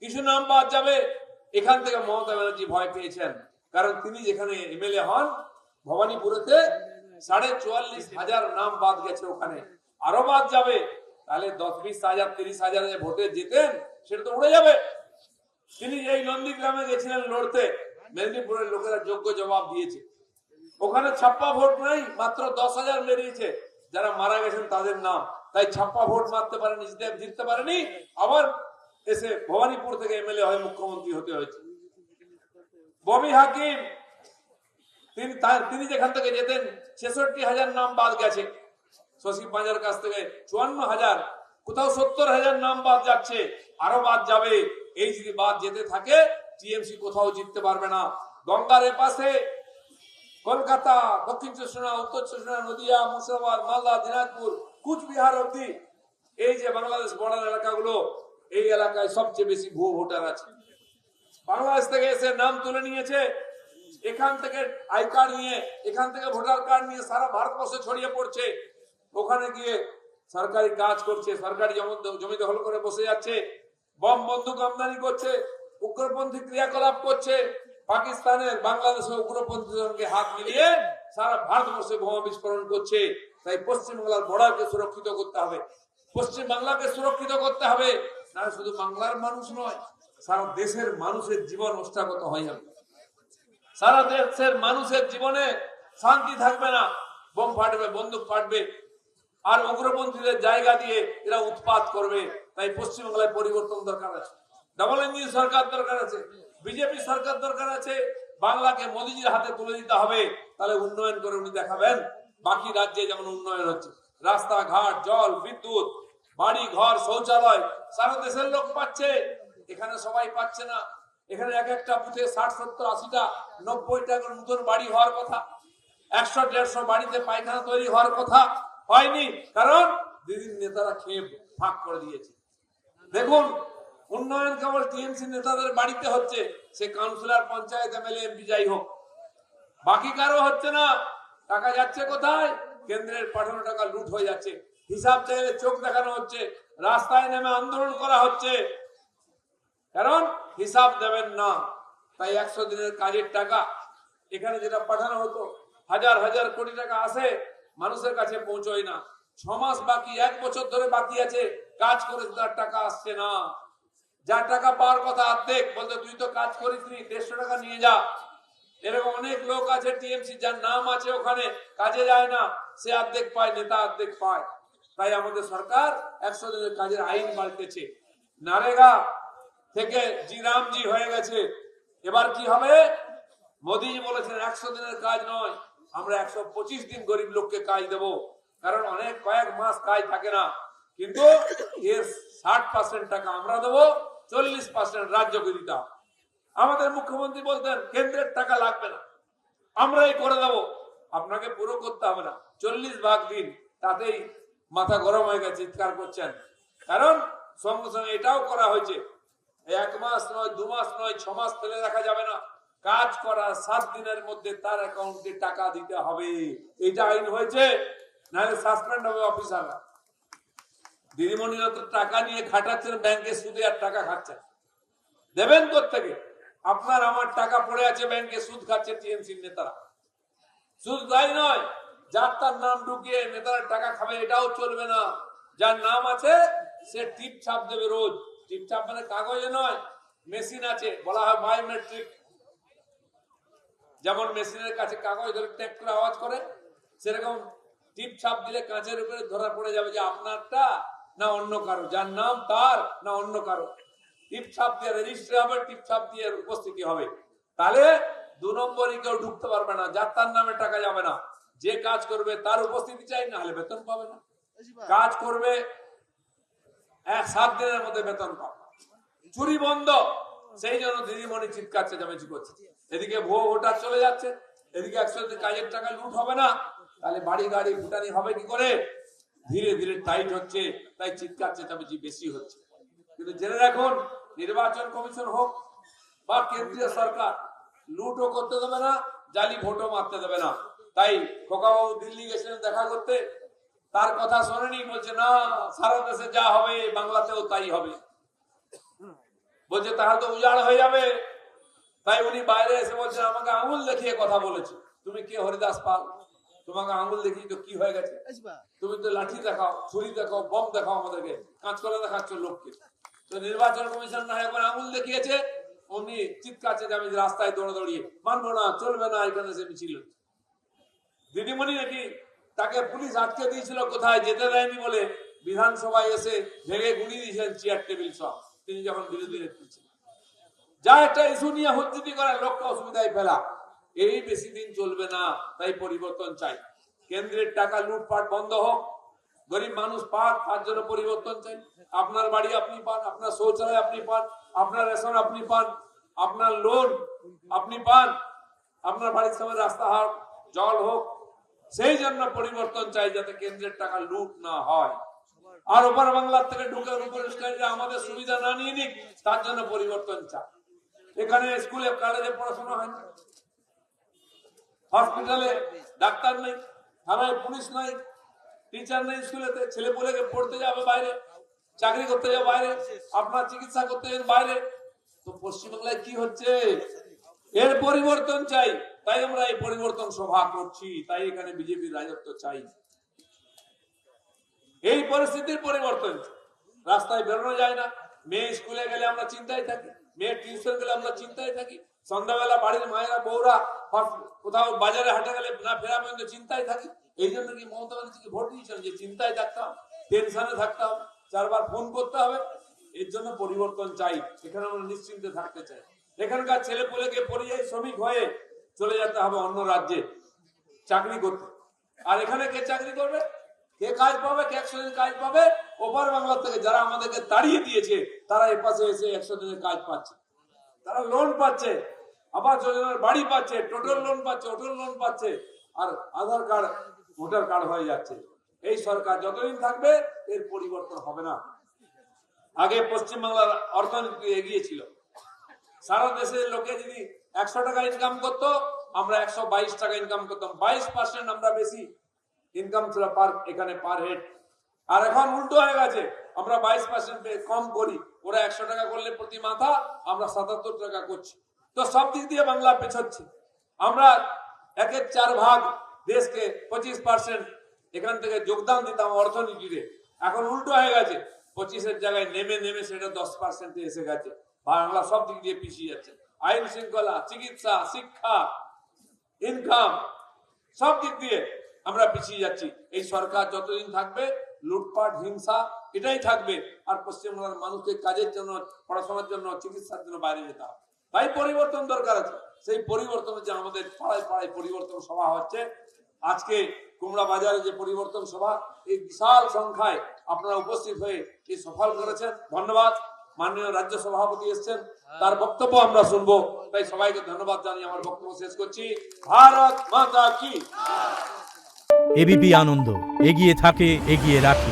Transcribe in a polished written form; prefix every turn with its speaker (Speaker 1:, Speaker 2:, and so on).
Speaker 1: কিছু নাম বাদ যাবে। এখান থেকে মমতা ব্যানার্জি ভয় পেয়েছেন, কারণ তিনি যেখানে এমএলএ হন ভবানীপুরেতে 44,500 নাম বাদ গেছে, ওখানে আরো বাদ যাবে। তাহলে 10-20,000 30,000 ভোটে জিতেন, সেটা তো উড়ে যাবে। তিনি এই নন্দীগ্রামে গেছিলেন লড়তে, মেদিনীপুরের লোকেরা যোগ্য জবাব দিয়েছে। ওখানে ছাপ্পা ভোট নাই, মাত্র 10,000 বেরিয়েছে যারা মারা গেছেন তাদের নাম। তাই ছাপ্পা ভোট মারতে পারেনি, জিততে পারেনি। আবার এসে ভবানীপুর থেকে এমএলএ হয়ে মুখ্যমন্ত্রী হতে হয়েছে। ববি হাকিম তিনি যেখান থেকে যেতেন 66,000 নাম বাদ গেছে। শশী পাঁজার কাছ থেকে 54,000, কোথাও 70,000 নাম বাদ যাচ্ছে, আরো বাদ যাবে। এই যদি বাদ যেতে থাকে টিএমসি কোথাও জিততে পারবে না। গঙ্গার এপাশে কলকাতা, দক্ষিণ চব্বিশ পরগনা, উত্তর চব্বিশ পরগনা, নদিয়া, মুর্শিদাবাদ, মালদা, দিনাজপুর, কুচবিহার অব্দি এই যে বাংলাদেশ বর্ডার এলাকাগুলো, এই এলাকায় সবচেয়ে বেশি ভুয়ো ভোটার আছে। বাংলাদেশ থেকে এসে নাম তুলে নিয়েছে, এখান থেকে আই কার্ড নিয়ে, এখান থেকে ভোটার কার্ড নিয়ে সারা ভারতবর্ষে ছড়িয়ে পড়ছে। ওখানে গিয়ে সরকারি কাজ করছে, সরকারি জমি দখল করে বসে যাচ্ছে, বম বন্দুক আমদানি করছে, উগ্রপন্থী ক্রিয়াকলাপ করছে। পাকিস্তানের বাংলাদেশে উগ্রপন্থীদেরকে হাত মিলিয়ে সারা ভারতবর্ষে বোমা বিস্ফোরণ করছে। তাই পশ্চিমবাংলার বর্ডারকে সুরক্ষিত করতে হবে, পশ্চিম বাংলাকে সুরক্ষিত করতে হবে। না শুধু বাংলার মানুষ নয়, সারা দেশের মানুষের জীবন ওষ্ঠাগত হয়ে যাবে। সারা দেশের মানুষের জীবনে শান্তি থাকবে না, বোম ফাটবে, বন্দুক ফাটবে, আর উগ্রপন্থীদের জায়গা দিয়ে এরা উৎপাত করবে। তাই পশ্চিমবাংলায় পরিবর্তন দরকার আছে, ডাবল ইঞ্জিন সরকার দরকার আছে, বিজেপি সরকার দরকার আছে। বাংলাকে মোদীজির হাতে তুলে দিতে হবে, তাহলে উন্নয়ন করে উনি দেখাবেন। বাকি রাজ্যে যেমন উন্নয়ন হচ্ছে, রাস্তাঘাট, জল, বিদ্যুৎ, বাড়ি ঘর, শৌচালয় সারা দেশের লোক পাচ্ছে, এখানে সবাই পাচ্ছে না। এখানে এক একটা বুথে 60, 70, 80টা, 90টা নতুন বাড়ি হওয়ার কথা, 100-150 বাড়িতে পায়খানা তৈরি হওয়ার কথা, হয়নি। কারণ দিদির নেতারা খেয়ে ভাগ করে দিয়েছে। দেখুন, উন্নয়ন কেবল টিএমসি নেতাদের বাড়িতে হচ্ছে, সে কাউন্সিলর, পঞ্চায়েত, এমএলএ, এমপি যাই হোক, বাকি কারো হচ্ছে না। টাকা যাচ্ছে কোথায়? কেন্দ্রের পাঠানো টাকা লুট হয়ে যাচ্ছে। হিসাব চাইলে চোখ দেখানো হচ্ছে, রাস্তায় নেমে আন্দোলন করা হচ্ছে, কারণ হিসাব দেবেন না। তাই 100 দিনের কাজের টাকা এখানে যেটা পাঠানো হতো, হাজার হাজার কোটি টাকা আসে, মানুষের কাছে পৌঁছয় না। 6 মাস বাকি, 1 বছর ধরে বাকি আছে, কাজ করে তার টাকা আসছে না। যার টাকা পাওয়ার কথা অর্ধেক, বলতে তুই তো কাজ করিসনি, 150 টাকা নিয়ে যা। এরকম অনেক লোক আছে টিএমসি যার নাম আছে ওখানে, কাজে যায় না, সে অর্ধেক পায়, নেতা অর্ধেক পায়। তাই আমাদের সরকার 100 দিনের কাজের আইন বাড়তেছে। নারেগা থেকে জিরামজি হয়ে গেছে, এবার কি হবে? মোদীজি বলেছেন 100 দিনের কাজ নয়, আমরা 125 দিন গরিব লোককে কাজ দেব। কারণ অনেক কয়েক মাস কাজ থাকে না, কিন্তু এর 60% টাকা আমরা দেবো, 40% রাজ্যকে দিতে হবে। আমাদের মুখ্যমন্ত্রী বলতেন কেন্দ্রের টাকা লাগবে না, আমরাই করে দেবো, আপনাকে পুরো করতে হবে না, 40 ভাগ দিন। তাতেই মাথা গরম হয়ে গেছে, চিৎকার করছেন। কারণ সঙ্গে সঙ্গে এটাও করা হয়েছে, 1 মাস নয়, 2 মাস নয়, 6 মাস ফেলে রাখা যাবে না, কাজ করার 7 দিনের মধ্যে তার অ্যাকাউন্টে টাকা দিতে হবে। এটা আইন হয়েছে, নাহলে সাসপেন্ড হবে অফিসাররা। দিদিমণিরা তো টাকা নিয়ে খাটাচ্ছেন ব্যাংকে, সুদে আর টাকা খাচ্ছেন, দেবেন কোত্থেকে? আপনার আমার টাকা পড়ে আছে ব্যাংকে, সুদ খাচ্ছে টিএমসির নেতারা। শুধু তাই নয়, যার তার নাম ঢুকিয়ে নেতারা টাকা খাবে, এটাও চলবে না। যার নাম আছে সে টিপ ছাপ দেবে রোজ। টিপ ছাপ মানে কাগজে নয়, মেশিন আছে, বলা হয় বায়োমেট্রিক। যেমন মেশিনের কাছে কাগজ ধরে ট্যাপ করে আওয়াজ করে, সেরকম টিপ ছাপ দিলে কাঁচের উপরে ধরা পড়ে যাবে যে আপনারটা না অন্য কারো, যার নাম তার না অন্য কারো। টিপ ছাপ দিয়ে রেজিস্ট্রি হবে, টিপ ছাপ দিয়ে উপস্থিতি হবে। তাহলে 2 নম্বরই কেউ ঢুকতে পারবে না, যার তার নামে টাকা যাবে না। যে কাজ করবে তার উপস্থিতি চাই, না হলে বেতন পাবে না। কাজ করবে 7 দিনের মধ্যে বেতন পাবে। চুরি বন্ধ, সেই জন্য দিদিমণি চিৎকার চেঁচামেচি করছে। এদিকে ভুয়ো ভোটার চলে যাচ্ছে, এদিকে 100 দিন কাজের টাকা লুট হবে না, তাহলে বাড়ি গাড়ি ভুটানি হবে কি করে? ধীরে ধীরে টাইট হচ্ছে, তাই চিৎকার চেঁচামেচি বেশি হচ্ছে। কিন্তু জেনে রাখুন, নির্বাচন কমিশন হোক বা কেন্দ্রীয় সরকার লুটও করতে দেবে না, জালি ভোটও মারতে দেবে না। তাই খোকাবাবু দিল্লি গেছিলেন দেখা করতে, তার কথা শোনেনি, বলছে না সারা দেশে যা হবে বাংলাতেও তাই হবে। বলছে তাহলে তো উজাড় হয়ে যাবে। তাই উনি বাইরে এসে বলছেন আমাকে আঙুল দেখিয়ে কথা বলেছে। তুমি কে হরিদাস পাল? তোমাকে আঙুল দেখিয়ে তো কি হয়ে গেছে? তুমি তো লাঠি দেখাও, ছুরি দেখাও, বম দেখাও, আমাদেরকে কাঁচকলা দেখাচ্ছ লোককে। তো নির্বাচন কমিশন না এখন আঙুল দেখিয়েছে, উনি চিৎকার চেঁচামেচি আমি রাস্তায় দৌড়িয়ে মানবো না, চলবে না, এখানে সে মিছিল হচ্ছে। দিদিমণি নাকি তাকে পুলিশ আটকে দিয়েছিল কোথায় যেতে দেয়নি বলে, বিধানসভায় এসে ভেঙে গুড়িয়ে দিয়েছেন চেয়ার টেবিল সব, তিনি যখন বিরোধী নেত্রী ছিলেন। যা একটা ইস্যু নিয়ে হজ্জুতি করার লোককে অসুবিধায় ফেলা, এই বেশি দিন চলবে না। তাই পরিবর্তন চাই। কেন্দ্রের টাকা লুটপাট বন্ধ হোক, গরিব মানুষ পান, তার জন্য পরিবর্তন চাই। আপনার বাড়ি আপনি পান, আপনার শৌচালয় আপনি পান, আপনার রেশন আপনি পান, আপনার লোন আপনি পান, আপনার বাড়ির সামনে রাস্তা হোক, জল হোক, সেই জন্য পরিবর্তন চাই, যাতে কেন্দ্রের টাকা লুট না হয়। আর ওপার বাংলার থেকে ঢুকে অনুপ্রবেশকারীরা আমাদের সুবিধা না নিয়ে নিক, তার জন্য পরিবর্তন চাই। এখানে স্কুলে কলেজে পড়াশোনা হয় না, হসপিটালে ডাক্তার নেই, থানায় পুলিশ নাই, টিচার নেই, স্কুলেতে ছেলে পুলেকে পড়তে যাবে বাইরে, চাকরি করতে যাবে বাইরে, আপনার চিকিৎসা করতে যাবে বাইরে। তো পশ্চিমবাংলায় কি হচ্ছে? এর পরিবর্তন চাই। তাই আমরা এই পরিবর্তন সভা করছি, তাই এখানে বিজেপির রাজত্ব চাই। এই পরিস্থিতির পরিবর্তন। রাস্তায় বেরোনো যায় না, মেয়ে স্কুলে গেলে আমরা চিন্তায় থাকি, মেয়ে টিউশন গেলে আমরা চিন্তায় থাকি, সন্ধ্যাবেলা বাড়ির মায়েরা বউরা কোথাও বাজারে হাটে গেলে না ফেরা পর্যন্ত চিন্তায় থাকি। এই জন্য কি মমতা ব্যানার্জিকে ভোট দিয়েছেন, যে চিন্তায় থাকতাম, টেনশনে থাকতাম, 4 বার ফোন করতে হবে। এর জন্য পরিবর্তন চাই। এখানে আমরা নিশ্চিন্তে থাকতে চাই। এখানকার ছেলে পুলেকে পরিযায়ী শ্রমিক হয়ে চলে যেতে হবে অন্য রাজ্যে চাকরি করতে। আর এখানে কে চাকরি করবে, কে কাজ পাবে, কে 100 দিন কাজ পাবে? ওপার বাংলা থেকে যারা আমাদেরকে তাড়িয়ে দিয়েছে, তারা এ পাশে এসে 100 দিনের কাজ পাচ্ছে, তারা লোন পাচ্ছে, আবাস যোজনার বাড়ি পাচ্ছে, টোটাল লোন পাচ্ছে, অটল লোন পাচ্ছে, আর আধার কার্ড ভোটার কার্ড হয়ে যাচ্ছে। এই সরকার যতদিন থাকবে এর পরিবর্তন হবে না। আগে পশ্চিমবাংলার অর্থনীতি এগিয়ে ছিল। সারা দেশের লোকে যদি 100 টাকা ইনকাম করতো, আমরা 122 টাকা ইনকাম করতাম। 22% আমরা বেশি ইনকাম ছিল এখানে পার হেড। আর এখন উল্টো হয়ে গেছে, আমরা 22% কম করি, ওরা 100 টাকা করলে প্রতি মাথা, আমরা 77 টাকা করছি। তো সব দিক দিয়ে বাংলা পেছচ্ছে। আমরা 1/4 ভাগ দেশকে 25% এখান থেকে যোগদান দিতাম অর্থনীতিতে, এখন উল্টো হয়ে গেছে। 25-এর জায়গায় নেমে নেমে সেটা 10% এসে গেছে। বাংলা সব দিক দিয়ে পিছিয়ে যাচ্ছে। আইন শৃঙ্খলা, চিকিৎসা, শিক্ষা, ইনকাম, সব দিক দিয়ে আমরা পিছিয়ে যাচ্ছি। এই সরকার যতদিন থাকবে লুটপাট, হিংসা এটাই থাকবে। আর পশ্চিমবঙ্গের মানুষকে কাজের জন্য, পড়াশোনার জন্য, চিকিৎসার জন্য বাইরে যেতে হবে। তাই পরিবর্তন দরকার আছে। সেই পরিবর্তন যে আমাদের পাড়ায় পাড়ায় পরিবর্তন সভা হচ্ছে, আজকে কুমড়া বাজারে যে পরিবর্তন সভা, এই বিশাল সংখ্যায় আপনারা উপস্থিত হয়ে এই সফল করেছেন। ধন্যবাদ। মাননীয় রাজ্য সভাপতি এসেছেন, তার বক্তব্য আমরা শুনবো। তাই সবাইকে ধন্যবাদ জানিয়ে আমার বক্তব্য শেষ করছি। ভারত মাতা কি।
Speaker 2: এবিপি আনন্দ, এগিয়ে থাকে, এগিয়ে রাখে।